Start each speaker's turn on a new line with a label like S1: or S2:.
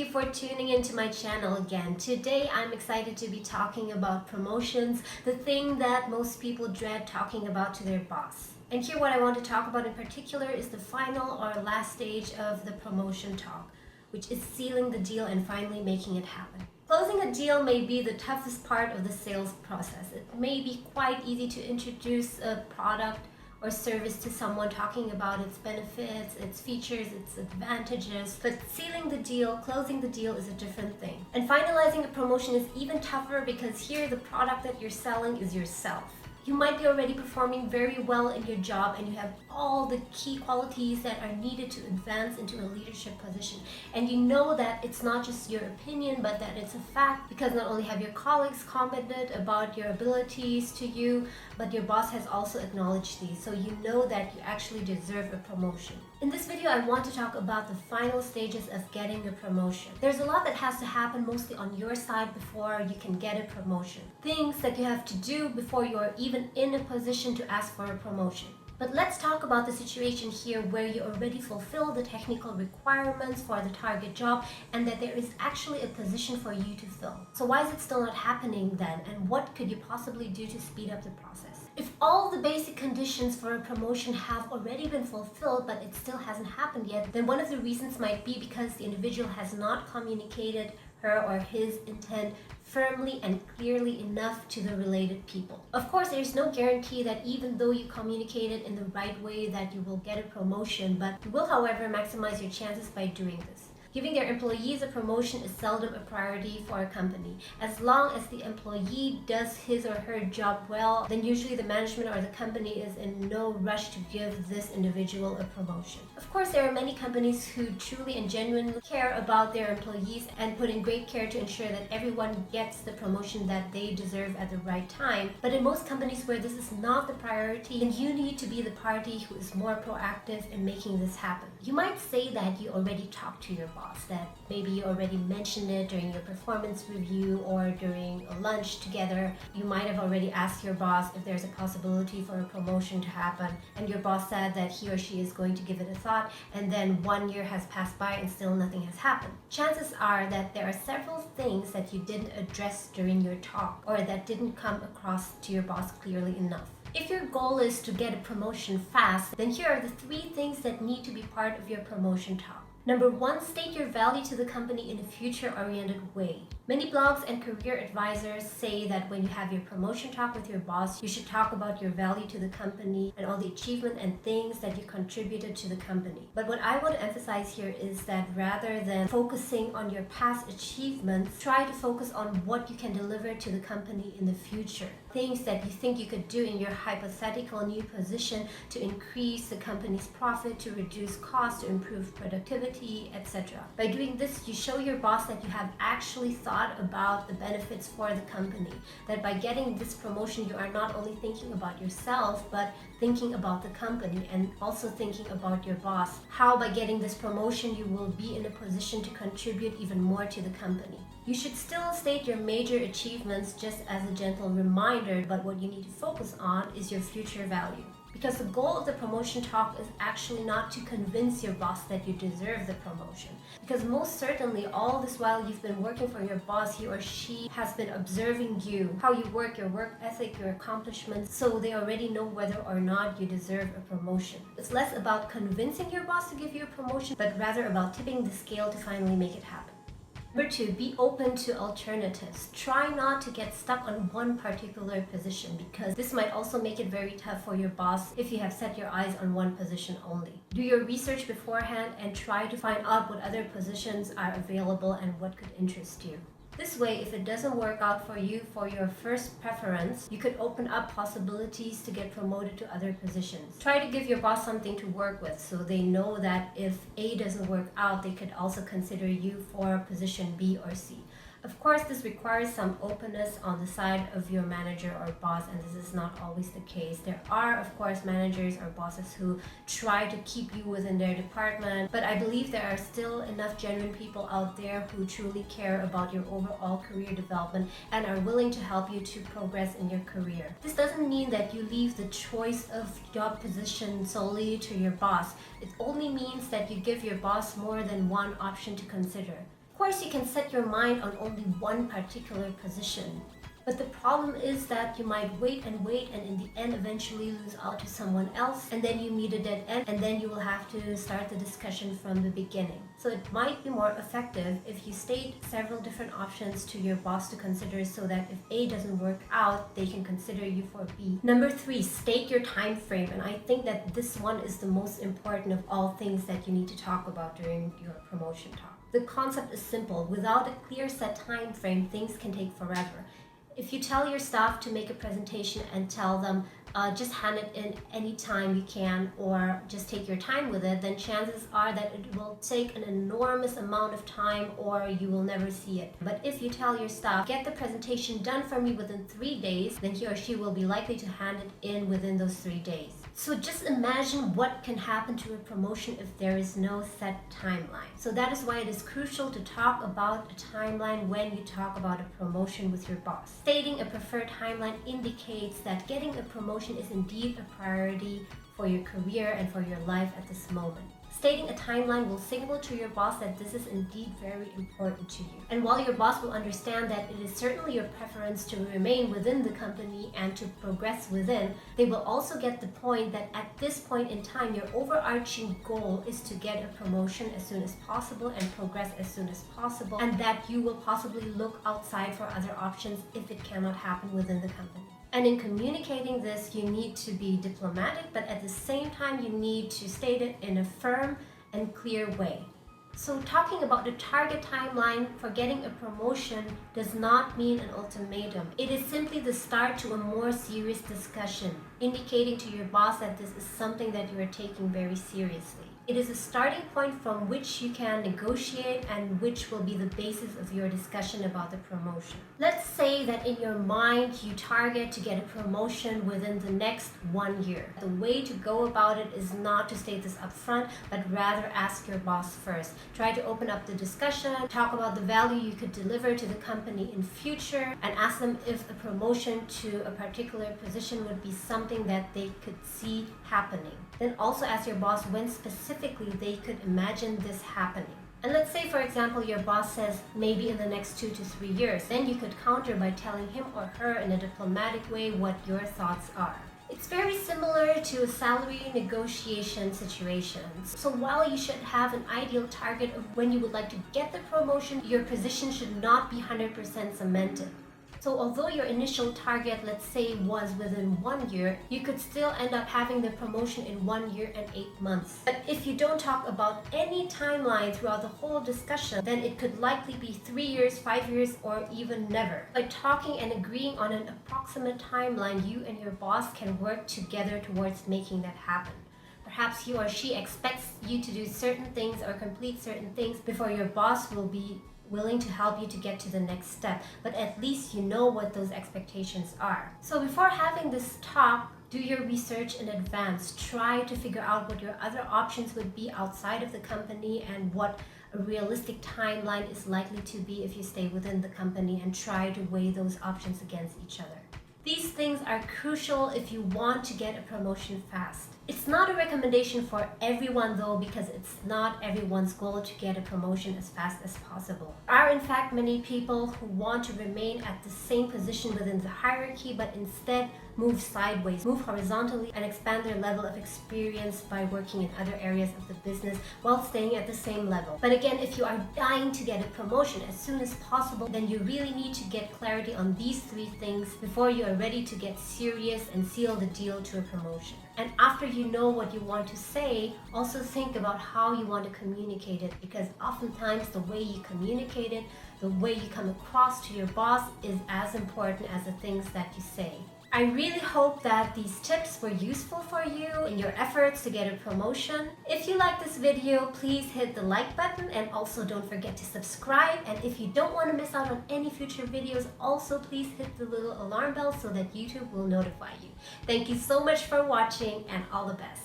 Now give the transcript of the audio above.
S1: you for tuning into my channel again. Today I'm excited to be talking about promotions, the thing that most people dread talking about to their boss. And here what I want to talk about in particular is the final or last stage of the promotion talk, which is sealing the deal and finally making it happen. Closing a deal may be the toughest part of the sales process. It may be quite easy to introduce a product or service to someone, talking about its benefits, its features, its advantages. But sealing the deal, closing the deal is a different thing. And finalizing a promotion is even tougher because here the product that you're selling is yourself. You might be already performing very well in your job and you have all the key qualities that are needed to advance into a leadership position. And you know that it's not just your opinion, but that it's a fact, because not only have your colleagues commented about your abilities to you, but your boss has also acknowledged these. So you know that you actually deserve a promotion. In this video, I want to talk about the final stages of getting a promotion. There's a lot that has to happen mostly on your side before you can get a promotion. Things that you have to do before you are even in a position to ask for a promotion. But let's talk about the situation here where you already fulfill the technical requirements for the target job and that there is actually a position for you to fill. So why is it still not happening then, and what could you possibly do to speed up the process? If all the basic conditions for a promotion have already been fulfilled but it still hasn't happened yet, then one of the reasons might be because the individual has not communicated her or his intent firmly and clearly enough to the related people. Of course, there's no guarantee that even though you communicate it in the right way that you will get a promotion, but you will, however, maximize your chances by doing this. Giving their employees a promotion is seldom a priority for a company. As long as the employee does his or her job well, then usually the management or the company is in no rush to give this individual a promotion. Of course, there are many companies who truly and genuinely care about their employees and put in great care to ensure that everyone gets the promotion that they deserve at the right time. But in most companies where this is not the priority, then you need to be the party who is more proactive in making this happen. You might say that you already talked to your boss, that maybe you already mentioned it during your performance review or during a lunch together. You might have already asked your boss if there's a possibility for a promotion to happen, and your boss said that he or she is going to give it a thought, and then 1 year has passed by and still nothing has happened. Chances are that there are several things that you didn't address during your talk or that didn't come across to your boss clearly enough. If your goal is to get a promotion fast, then here are the 3 things that need to be part of your promotion talk. Number 1, state your value to the company in a future-oriented way. Many blogs and career advisors say that when you have your promotion talk with your boss, you should talk about your value to the company and all the achievement and things that you contributed to the company. But what I want to emphasize here is that rather than focusing on your past achievements, try to focus on what you can deliver to the company in the future. Things that you think you could do in your hypothetical new position to increase the company's profit, to reduce costs, to improve productivity, etc. By doing this, you show your boss that you have actually thought about the benefits for the company. That by getting this promotion, you are not only thinking about yourself, but thinking about the company and also thinking about your boss. How by getting this promotion, you will be in a position to contribute even more to the company. You should still state your major achievements just as a gentle reminder, but what you need to focus on is your future value. Because the goal of the promotion talk is actually not to convince your boss that you deserve the promotion. Because most certainly, all this while you've been working for your boss, he or she has been observing you, how you work, your work ethic, your accomplishments, so they already know whether or not you deserve a promotion. It's less about convincing your boss to give you a promotion, but rather about tipping the scale to finally make it happen. Number 2, be open to alternatives. Try not to get stuck on one particular position, because this might also make it very tough for your boss if you have set your eyes on one position only. Do your research beforehand and try to find out what other positions are available and what could interest you. This way, if it doesn't work out for you for your first preference, you could open up possibilities to get promoted to other positions. Try to give your boss something to work with so they know that if A doesn't work out, they could also consider you for position B or C. Of course, this requires some openness on the side of your manager or boss, and this is not always the case. There are, of course, managers or bosses who try to keep you within their department, but I believe there are still enough genuine people out there who truly care about your overall career development and are willing to help you to progress in your career. This doesn't mean that you leave the choice of job position solely to your boss. It only means that you give your boss more than one option to consider. Of course, you can set your mind on only one particular position. But the problem is that you might wait and in the end eventually lose out to someone else, and then you meet a dead end, and then you will have to start the discussion from the beginning. So it might be more effective if you state several different options to your boss to consider, so that if A doesn't work out, they can consider you for B. Number 3, state your time frame. And I think that this one is the most important of all things that you need to talk about during your promotion talk. The concept is simple. Without a clear set time frame, things can take forever. If you tell your staff to make a presentation and tell them just hand it in any time you can, or just take your time with it, then chances are that it will take an enormous amount of time, or you will never see it. But if you tell your staff, get the presentation done for me within 3 days, then he or she will be likely to hand it in within those 3 days. So just imagine what can happen to a promotion if there is no set timeline. So that is why it is crucial to talk about a timeline when you talk about a promotion with your boss. Stating a preferred timeline indicates that getting a promotion is indeed a priority for your career and for your life at this moment. Stating a timeline will signal to your boss that this is indeed very important to you. And while your boss will understand that it is certainly your preference to remain within the company and to progress within, they will also get the point that at this point in time, your overarching goal is to get a promotion as soon as possible and progress as soon as possible, and that you will possibly look outside for other options if it cannot happen within the company. And in communicating this, you need to be diplomatic, but at the same time, you need to state it in a firm and clear way. So talking about the target timeline for getting a promotion does not mean an ultimatum. It is simply the start to a more serious discussion, indicating to your boss that this is something that you are taking very seriously. It is a starting point from which you can negotiate and which will be the basis of your discussion about the promotion. Let's say that in your mind you target to get a promotion within the next 1 year. The way to go about it is not to state this up front, but rather ask your boss first. Try to open up the discussion, talk about the value you could deliver to the company in future, and ask them if a promotion to a particular position would be something that they could see happening. Then also ask your boss when specifically they could imagine this happening. And let's say, for example, your boss says maybe in the next 2 to 3 years. Then you could counter by telling him or her in a diplomatic way what your thoughts are. It's very similar to a salary negotiation situations. So while you should have an ideal target of when you would like to get the promotion, your position should not be 100% cemented. So although your initial target, let's say, was within 1 year, you could still end up having the promotion in 1 year and 8 months. But if you don't talk about any timeline throughout the whole discussion, then it could likely be 3 years, 5 years, or even never. By talking and agreeing on an approximate timeline, you and your boss can work together towards making that happen. Perhaps he or she expects you to do certain things or complete certain things before your boss will be willing to help you to get to the next step, but at least you know what those expectations are. So before having this talk, do your research in advance. Try to figure out what your other options would be outside of the company and what a realistic timeline is likely to be if you stay within the company, and try to weigh those options against each other. These things are crucial if you want to get a promotion fast. It's not a recommendation for everyone though, because it's not everyone's goal to get a promotion as fast as possible. There are in fact many people who want to remain at the same position within the hierarchy, but instead move sideways, move horizontally, and expand their level of experience by working in other areas of the business while staying at the same level. But again, if you are dying to get a promotion as soon as possible, then you really need to get clarity on these 3 things before you are ready to get serious and seal the deal to a promotion. And after you know what you want to say, also think about how you want to communicate it, because oftentimes the way you communicate it, the way you come across to your boss is as important as the things that you say. I really hope that these tips were useful for you in your efforts to get a promotion. If you like this video, please hit the like button, and also don't forget to subscribe. And if you don't want to miss out on any future videos, also please hit the little alarm bell so that YouTube will notify you. Thank you so much for watching, and all the best.